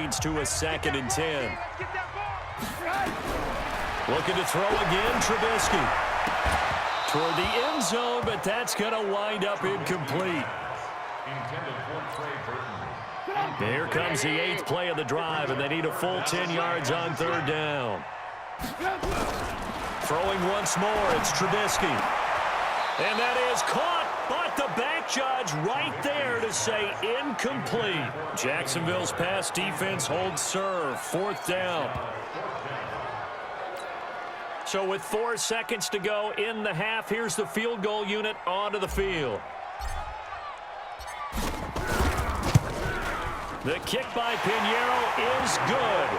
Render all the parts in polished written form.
leads to a 2nd and 10. Looking to throw again, Trubisky. Toward the end zone, but that's going to wind up incomplete. Here comes the 8th play of the drive, and they need a full 10 yards on 3rd down. Throwing once more, it's Trubisky. And that is caught, but the back judge right there to say incomplete. Jacksonville's pass defense holds serve, 4th down. So with 4 seconds to go in the half, here's the field goal unit onto the field. The kick by Pinheiro is good,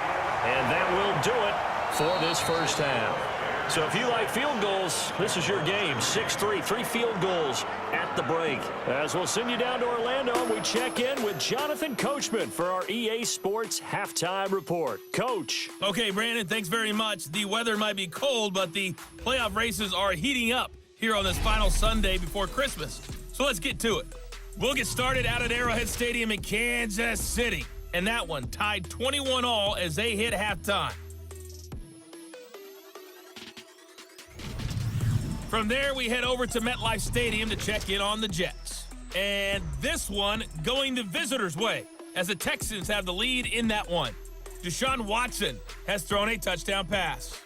and that will do it for this first half. So if you like field goals, this is your game. 6-3, 3 field goals at the break. As we'll send you down to Orlando, we check in with Jonathan Coachman for our EA Sports Halftime Report. Coach. Okay, Brandon, thanks very much. The weather might be cold, but the playoff races are heating up here on this final Sunday before Christmas. So let's get to it. We'll get started out at Arrowhead Stadium in Kansas City. And that one tied 21-all as they hit halftime. From there, we head over to MetLife Stadium to check in on the Jets. And this one going the visitors' way as the Texans have the lead in that one. Deshaun Watson has thrown a touchdown pass.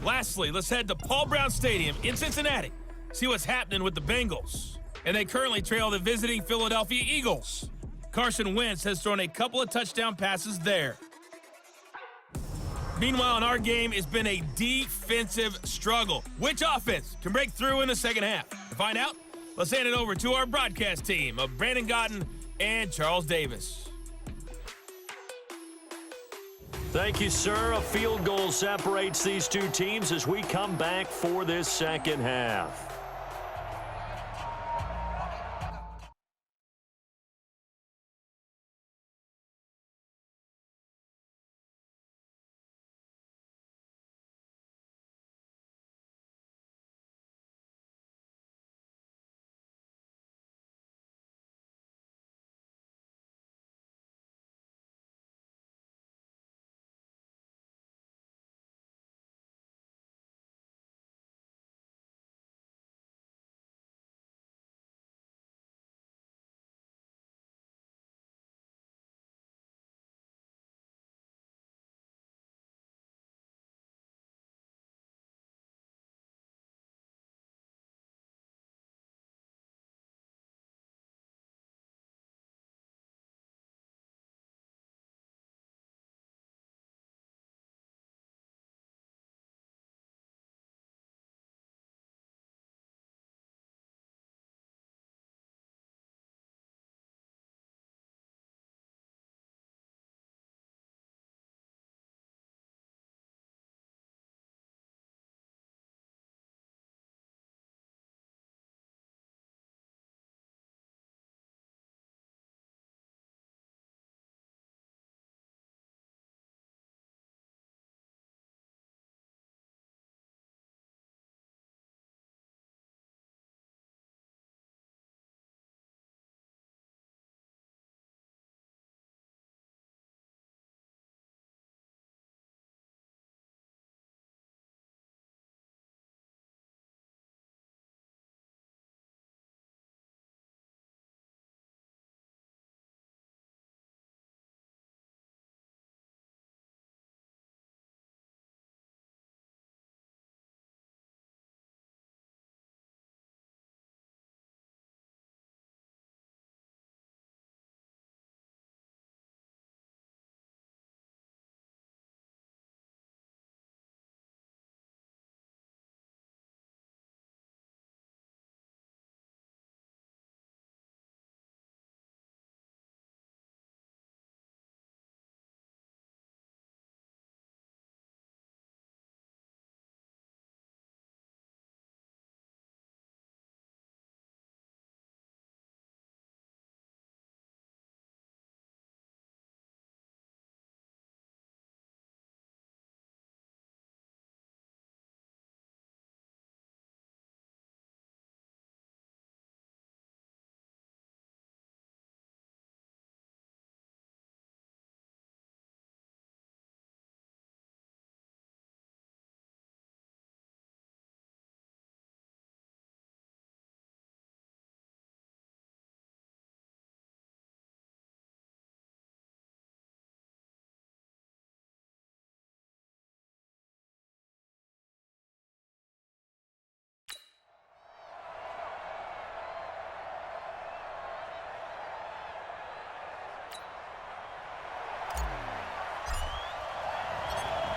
Lastly, let's head to Paul Brown Stadium in Cincinnati. See what's happening with the Bengals. And they currently trail the visiting Philadelphia Eagles. Carson Wentz has thrown a couple of touchdown passes there. Meanwhile, in our game, it's been a defensive struggle. Which offense can break through in the second half? To find out, let's hand it over to our broadcast team of Brandon Gotten and Charles Davis. Thank you, sir. A field goal separates these two teams as we come back for this second half.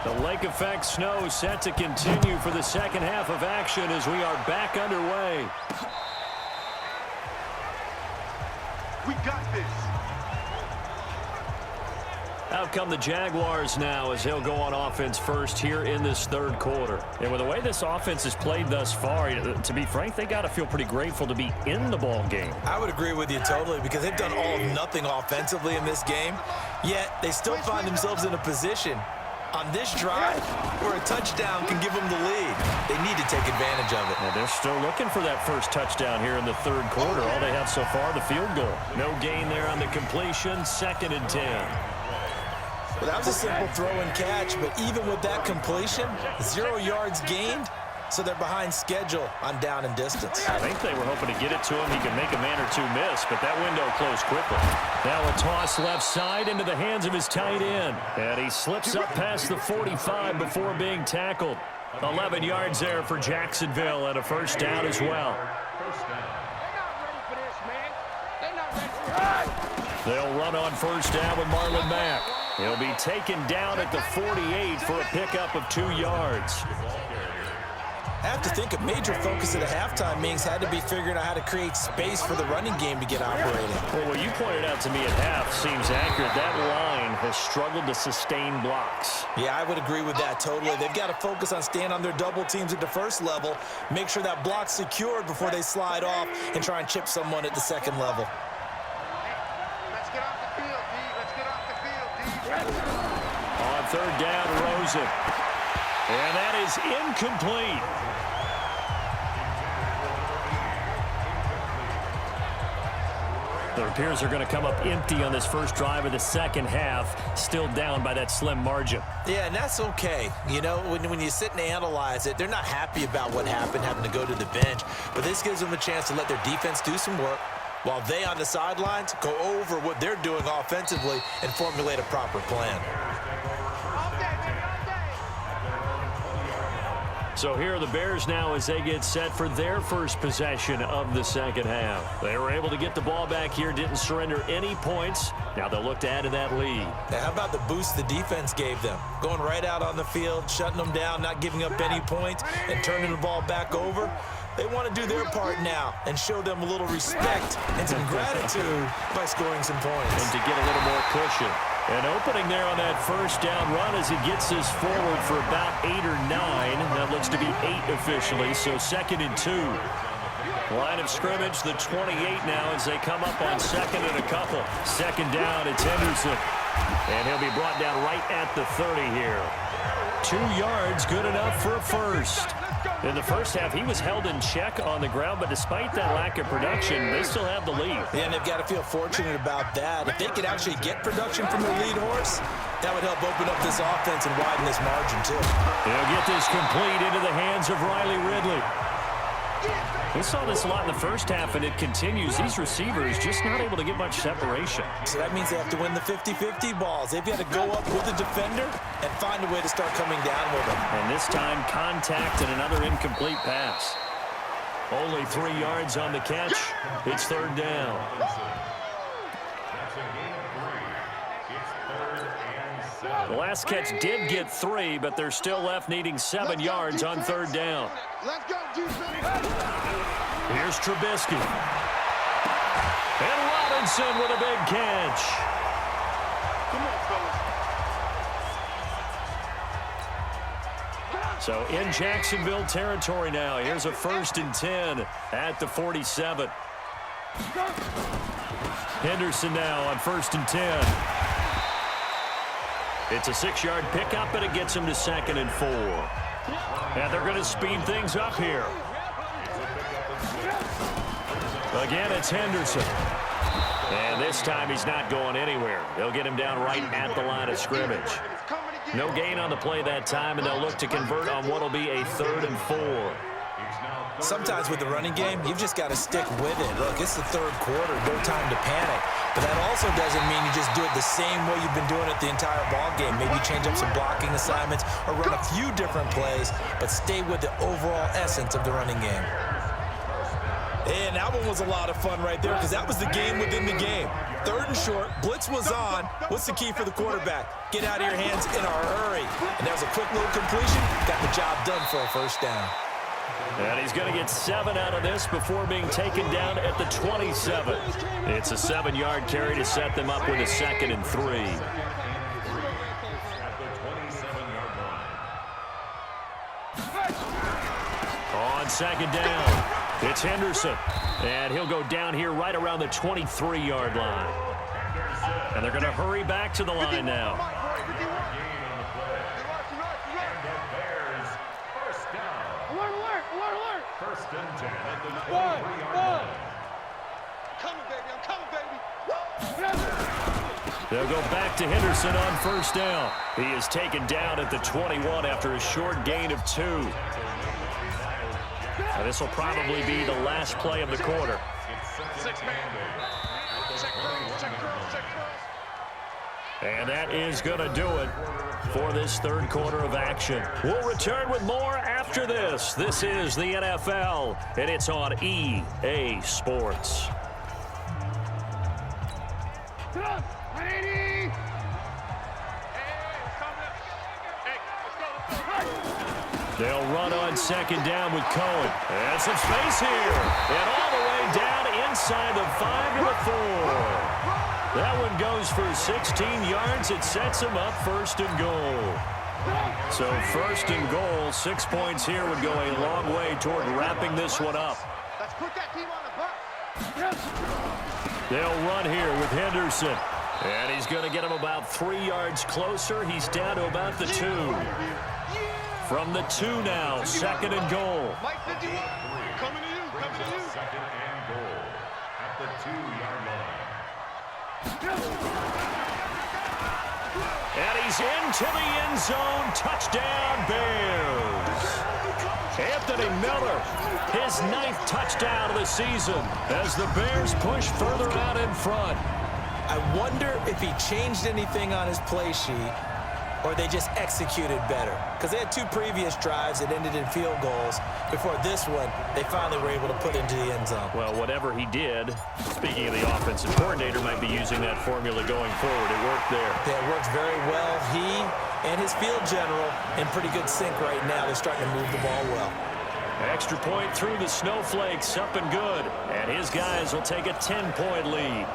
The lake effect snow set to continue for the second half of action as we are back underway. We got this. Out come the Jaguars now as he'll go on offense first here in this third quarter. And with the way this offense has played thus far, to be frank, they got to feel pretty grateful to be in the ball game. I would agree with you totally because they've done all of nothing offensively in this game, yet they still find themselves in a position on this drive where a touchdown can give them the lead. They need to take advantage of it. Well, they're still looking for that first touchdown here in the third quarter. All they have so far, the field goal. No gain there on the completion, 2nd and 10. Well, that was a simple throw and catch, but even with that completion, 0 yards gained, so they're behind schedule on down and distance. I think they were hoping to get it to him. He could make a man or two miss, but that window closed quickly. Now a toss left side into the hands of his tight end. And he slips up past the 45 before being tackled. 11 yards there for Jacksonville and a first down as well. They'll run on first down with Marlon Mack. He'll be taken down at the 48 for a pickup of 2 yards. I have to think a major focus at a halftime means had to be figuring out how to create space for the running game to get operating. Well, what you pointed out to me at half seems accurate. That line has struggled to sustain blocks. Yeah, I would agree with that totally. They've got to focus on staying on their double teams at the first level, make sure that block's secured before they slide off and try and chip someone at the second level. Let's get off the field, D. Let's get off the field, D. On third down, Rosen. And that is incomplete. The Bears are going to come up empty on this first drive of the second half, still down by that slim margin. Yeah, and that's okay. You know, when you sit and analyze it, they're not happy about what happened, having to go to the bench. But this gives them a chance to let their defense do some work while they on the sidelines go over what they're doing offensively and formulate a proper plan. So here are the Bears now as they get set for their first possession of the second half. They were able to get the ball back here, didn't surrender any points. Now they'll look to add to that lead. Now, how about the boost the defense gave them? Going right out on the field, shutting them down, not giving up any points, and turning the ball back over. They want to do their part now and show them a little respect and some gratitude by scoring some points. And to get a little more cushion. An opening there on that first down run as he gets this forward for about 8 or 9. That looks to be 8 officially, so 2nd and 2. Line of scrimmage, the 28 now as they come up on 2nd and a couple. 2nd down, it's Henderson. And he'll be brought down right at the 30 here. 2 yards, good enough for a first. In the first half, he was held in check on the ground, but despite that lack of production, they still have the lead. Yeah, and they've got to feel fortunate about that. If they could actually get production from their lead horse, that would help open up this offense and widen this margin, too. They'll get this complete into the hands of Riley Ridley. We saw this a lot in the first half, and it continues. These receivers just not able to get much separation. So that means they have to win the 50-50 balls. They've got to go up with the defender and find a way to start coming down with them. And this time, contact and another incomplete pass. Only 3 yards on the catch. It's 3rd down. The last catch did get 3, but they're still left needing 7 yards on 3rd down. Let's go, defense. Here's Trubisky. And Robinson with a big catch. Come on, fellas. So in Jacksonville territory now. Here's a 1st and 10 at the 47. Henderson now on 1st and 10. It's a 6-yard pickup, and it gets him to 2nd and 4. And they're going to speed things up here. Again, it's Henderson. And this time he's not going anywhere. They'll get him down right at the line of scrimmage. No gain on the play that time, and they'll look to convert on what will be a 3rd and 4. Sometimes with the running game, you've just got to stick with it. Look, it's the third quarter, no time to panic. But that also doesn't mean you just do it the same way you've been doing it the entire ball game. Maybe change up some blocking assignments or run a few different plays, but stay with the overall essence of the running game. And that one was a lot of fun right there because that was the game within the game. 3rd and short, blitz was on. What's the key for the quarterback? Get out of your hands in a hurry. And that was a quick little completion. Got the job done for a first down. And he's going to get 7 out of this before being taken down at the 27. It's a 7-yard carry to set them up with a 2nd and 3. On 2nd down, it's Henderson. And he'll go down here right around the 23-yard line. And they're going to hurry back to the line now. First and 10 at the 23-yard line. I'm coming, baby. I'm coming, baby. They'll go back to Henderson on 1st down. He is taken down at the 21 after a short gain of 2. Now, this will probably be the last play of the quarter. And that is going to do it for this 3rd quarter of action. We'll return with more after this. This is the NFL, and it's on EA Sports. They'll run on 2nd down with Cohen. And some space here. And all the way down inside the 5 to the 4. That one goes for 16 yards. It sets him up 1st and goal. So 1st and goal, 6 points here would go a long way toward wrapping this one up. Let's put that team on the bus. They'll run here with Henderson. And he's going to get him about 3 yards closer. He's down to about the 2. From the 2 now, 2nd and goal. Mike 51, coming to you, coming to you. 2nd and goal at the 2-yard line. And he's into the end zone. Touchdown, Bears. Anthony Miller, his 9th touchdown of the season as the Bears push further out in front. I wonder if he changed anything on his play sheet or they just executed better. Because they had 2 previous drives that ended in field goals. Before this one, they finally were able to put into the end zone. Well, whatever he did, speaking of the offensive coordinator, might be using that formula going forward. It worked there. Yeah, it works very well. He and his field general in pretty good sync right now. They're starting to move the ball well. Extra point through the snowflakes, up and good. And his guys will take a 10-point lead.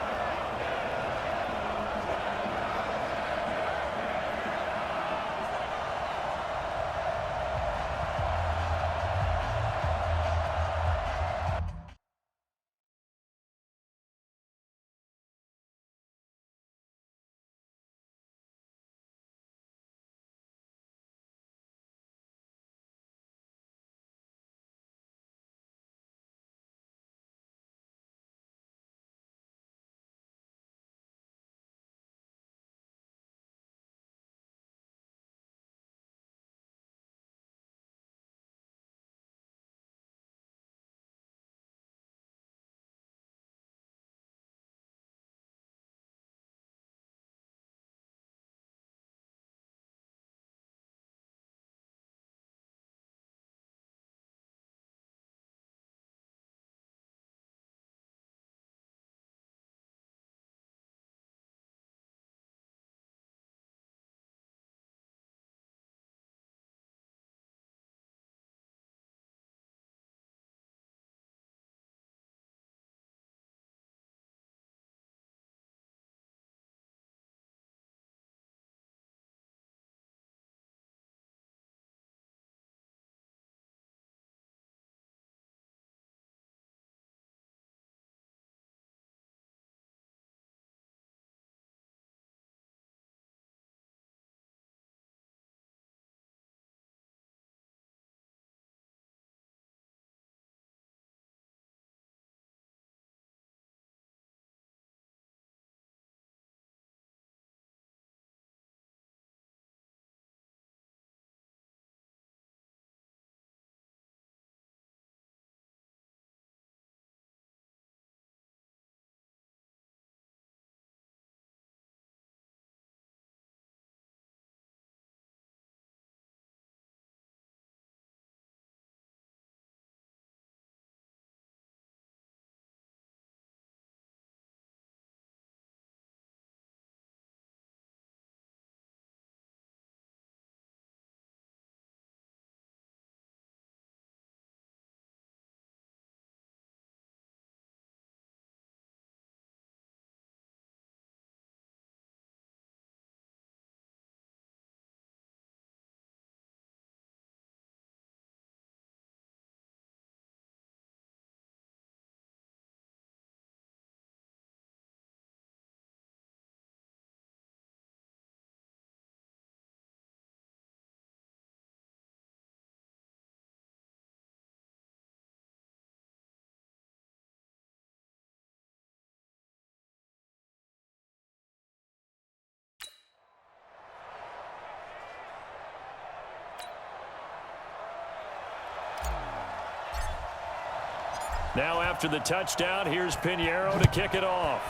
Now after the touchdown, here's Pinheiro to kick it off.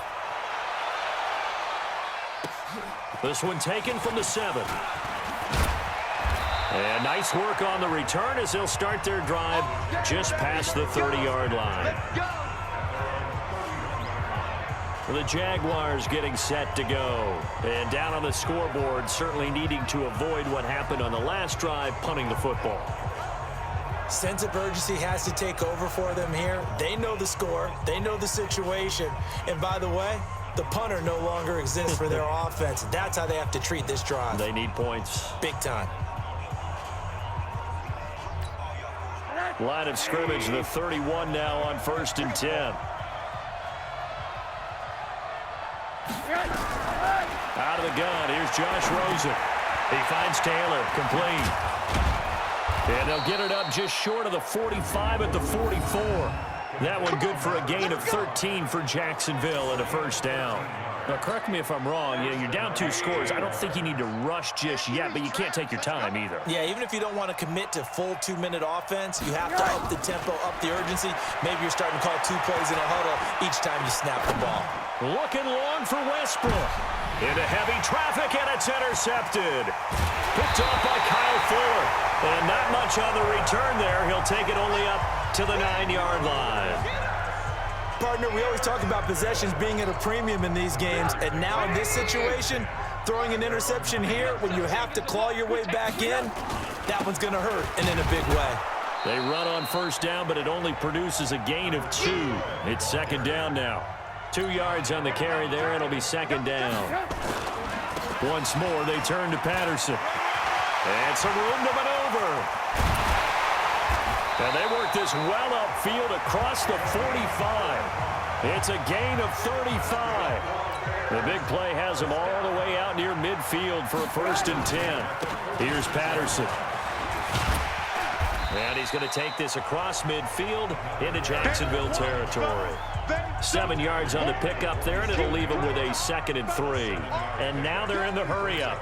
This one taken from the 7. And nice work on the return as they'll start their drive just past the 30-yard line. The Jaguars getting set to go. And down on the scoreboard, certainly needing to avoid what happened on the last drive, punting the football. Sense of urgency has to take over for them here. They know the score. They know the situation. And by the way, the punter no longer exists for their offense. That's how they have to treat this drive. They need points. Big time. Line of scrimmage, the 31 now on 1st and 10. Out of the gun, here's Josh Rosen. He finds Taylor, complete. And they'll get it up just short of the 45 at the 44. That one good for a gain of 13 for Jacksonville and a first down. Now, correct me if I'm wrong. You're down 2 scores. I don't think you need to rush just yet, but you can't take your time either. Yeah, even if you don't want to commit to full 2-minute offense, you have to up the tempo, up the urgency. Maybe you're starting to call 2 plays in a huddle each time you snap the ball. Looking long for Westbrook. Into heavy traffic, and it's intercepted. Picked off by Kyle Fuller. And not much on the return there. He'll take it only up to the 9-yard line. Partner, we always talk about possessions being at a premium in these games, and now in this situation, throwing an interception here when you have to claw your way back in, that one's going to hurt, and in a big way. They run on first down, but it only produces a gain of 2. It's 2nd down now. 2 yards on the carry there, and it'll be 2nd down. Once more, they turn to Patterson. And some room to maneuver. And they work this well upfield across the 45. It's a gain of 35. The big play has them all the way out near midfield for a 1st and 10. Here's Patterson. And he's going to take this across midfield into Jacksonville territory. 7 yards on the pickup there, and it'll leave them with a 2nd and 3. And now they're in the hurry-up.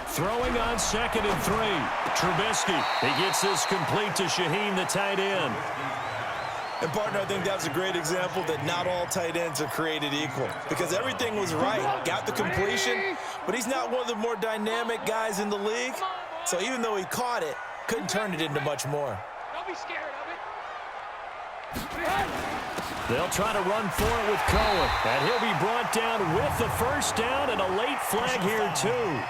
Throwing on 2nd and 3. Trubisky. He gets this complete to Shaheen, the tight end. And, partner, I think that was a great example that not all tight ends are created equal. Because everything was right. Got the completion, but he's not one of the more dynamic guys in the league. So even though he caught it, couldn't turn it into much more. Don't be scared of it. They'll try to run for it with Cohen. And he'll be brought down with the first down and a late flag here, too.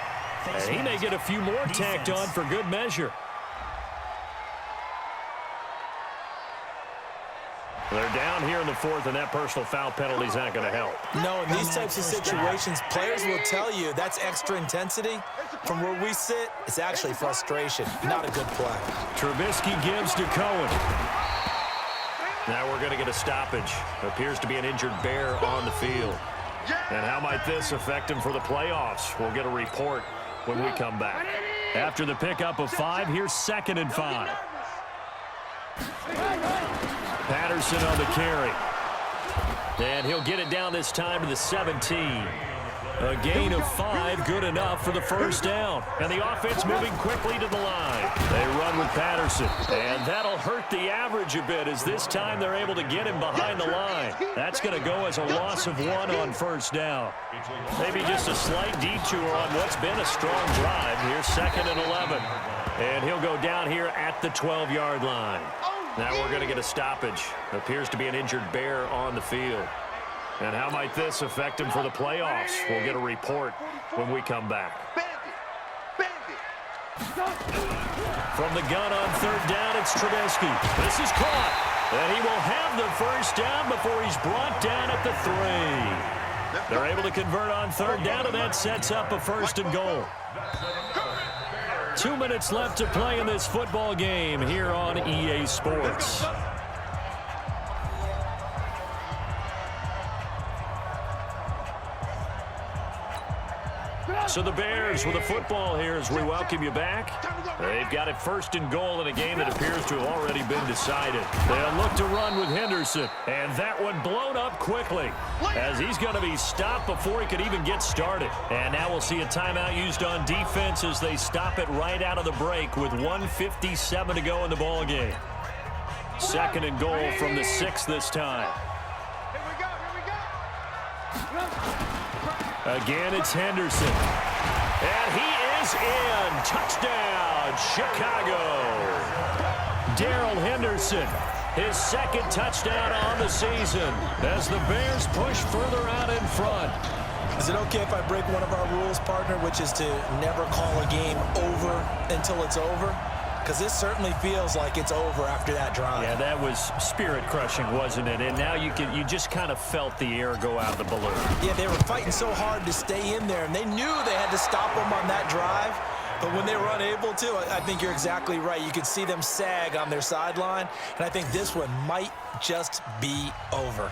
And he may get a few more tacked on for good measure. They're down here in the 4th, and that personal foul penalty is not going to help. No, in these types of situations, players will tell you that's extra intensity. From where we sit, it's actually frustration, not a good play. Trubisky gives to Cohen. Now we're going to get a stoppage. Appears to be an injured Bear on the field. And how might this affect him for the playoffs? We'll get a report when we come back. After the pickup of 5, here's 2nd and 5. Patterson on the carry. And he'll get it down this time to the 17. A gain of 5, good enough for the first down. And the offense moving quickly to the line. They run with Patterson. And that'll hurt the average a bit as this time they're able to get him behind the line. That's going to go as a loss of 1 on first down. Maybe just a slight detour on what's been a strong drive. Here's 2nd and 11. And he'll go down here at the 12-yard line. Now we're going to get a stoppage. Appears to be an injured Bear on the field. And how might this affect him for the playoffs? We'll get a report when we come back. From the gun on 3rd down, it's Trubisky. This is caught. And he will have the first down before he's brought down at the 3. They're able to convert on 3rd down, and that sets up a 1st and goal. 2 minutes left to play in this football game here on EA Sports. So the Bears with the football here as we welcome you back. They've got it 1st and goal in a game that appears to have already been decided. They'll look to run with Henderson. And that one blown up quickly as he's going to be stopped before he could even get started. And now we'll see a timeout used on defense as they stop it right out of the break with 1:57 to go in the ball game. 2nd and goal from the 6 this time. Here we go. Again, it's Henderson. And he is in. Touchdown, Chicago. Darrell Henderson, his 2nd touchdown on the season as the Bears push further out in front. Is it okay if I break one of our rules, partner, which is to never call a game over until it's over? Because this certainly feels like it's over after that drive. Yeah, that was spirit-crushing, wasn't it? And now you just kind of felt the air go out of the balloon. Yeah, they were fighting so hard to stay in there, and they knew they had to stop them on that drive. But when they were unable to, I think you're exactly right. You could see them sag on their sideline, and I think this one might just be over.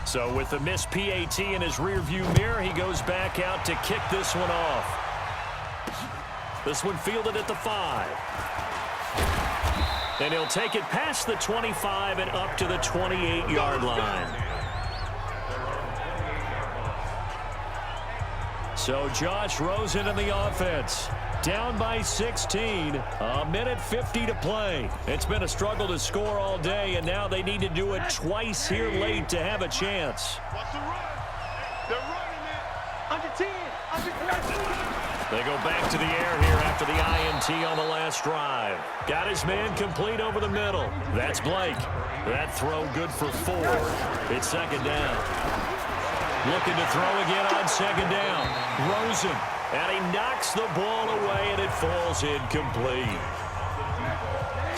So with the missed PAT in his rearview mirror, he goes back out to kick this one off. This one fielded at the 5. And he'll take it past the 25 and up to the 28-yard line. So Josh Rosen in the offense. Down by 16. 1:50 to play. It's been a struggle to score all day, and now they need to do it twice here late to have a chance. What's the run? They're running it. Under 10. Under 10. They go back to the air here after the INT on the last drive. Got his man complete over the middle. That's Blake. That throw good for 4. It's 2nd down. Looking to throw again on 2nd down. Rosen. And he knocks the ball away, and it falls incomplete.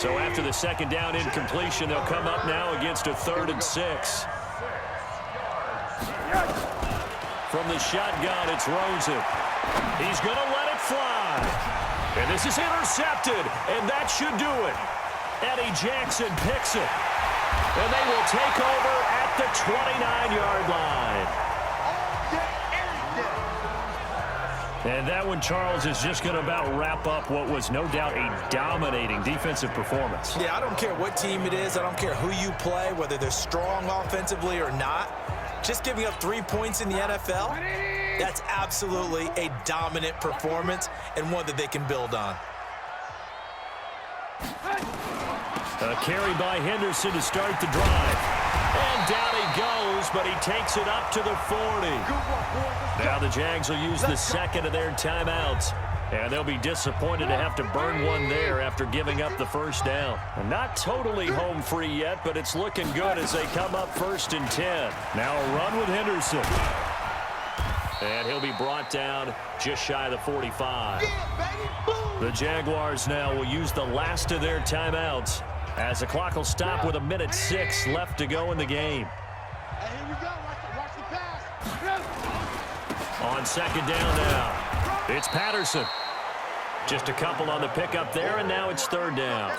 So after the 2nd down incompletion, they'll come up now against a 3rd and 6. From the shotgun, it's Rosen. He's going to let it fly. And this is intercepted, and that should do it. Eddie Jackson picks it. And they will take over at the 29-yard line. And that one, Charles, is just going to about wrap up what was no doubt a dominating defensive performance. Yeah, I don't care what team it is. I don't care who you play, whether they're strong offensively or not. Just giving up 3 points in the NFL, that's absolutely a dominant performance and one that they can build on. A carry by Henderson to start the drive. And down he goes, but he takes it up to the 40. Now the Jags will use the 2nd of their timeouts. And they'll be disappointed to have to burn one there after giving up the 1st down. Not totally home free yet, but it's looking good as they come up 1st and 10. Now a run with Henderson. And he'll be brought down just shy of the 45. The Jaguars now will use the last of their timeouts as the clock will stop with 1:06 left to go in the game. Hey, here we go. Watch the pass. On 2nd down now, it's Patterson. Just a couple on the pickup there, and now it's 3rd down.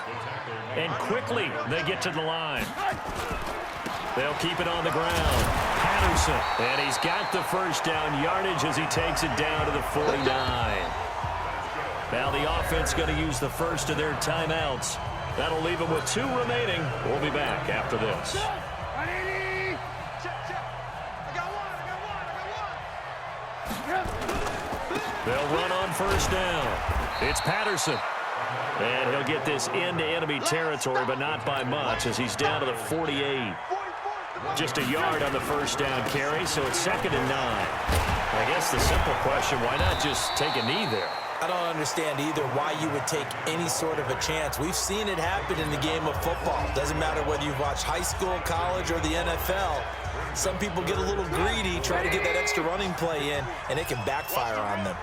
And quickly they get to the line. They'll keep it on the ground. Patterson, and he's got the 1st down yardage as he takes it down to the 49. Now the offense going to use the 1st of their timeouts. That'll leave them with 2 remaining. We'll be back after this. They'll run on 1st down. It's Patterson. And he'll get this into enemy territory, but not by much as he's down to the 48. Just a yard on the 1st down carry, so it's 2nd and 9. I guess the simple question, why not just take a knee there? I don't understand either why you would take any sort of a chance. We've seen it happen in the game of football. Doesn't matter whether you've watched high school, college, or the NFL. Some people get a little greedy, try to get that extra running play in, and it can backfire on them.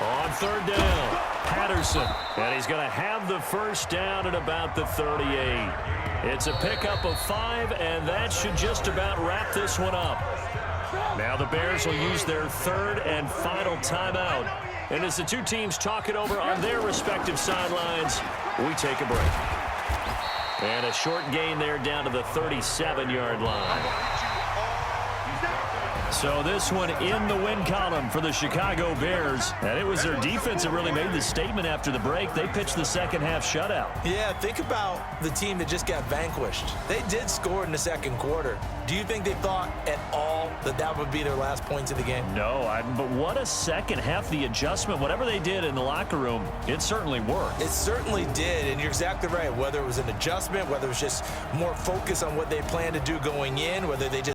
On 3rd down, Patterson. And he's going to have the 1st down at about the 38. It's a pickup of 5, and that should just about wrap this one up. Now the Bears will use their 3rd and final timeout. And as the 2 teams talk it over on their respective sidelines, we take a break. And a short gain there down to the 37-yard line. So this one in the win column for the Chicago Bears. And it was their defense that really made the statement after the break. They pitched the second half shutout. Yeah, think about the team that just got vanquished. They did score in the second quarter. Do you think they thought at all that that would be their last points of the game? No, but what a second half. The adjustment, whatever they did in the locker room, it certainly worked. It certainly did, and you're exactly right. Whether it was an adjustment, whether it was just more focus on what they planned to do going in, whether they just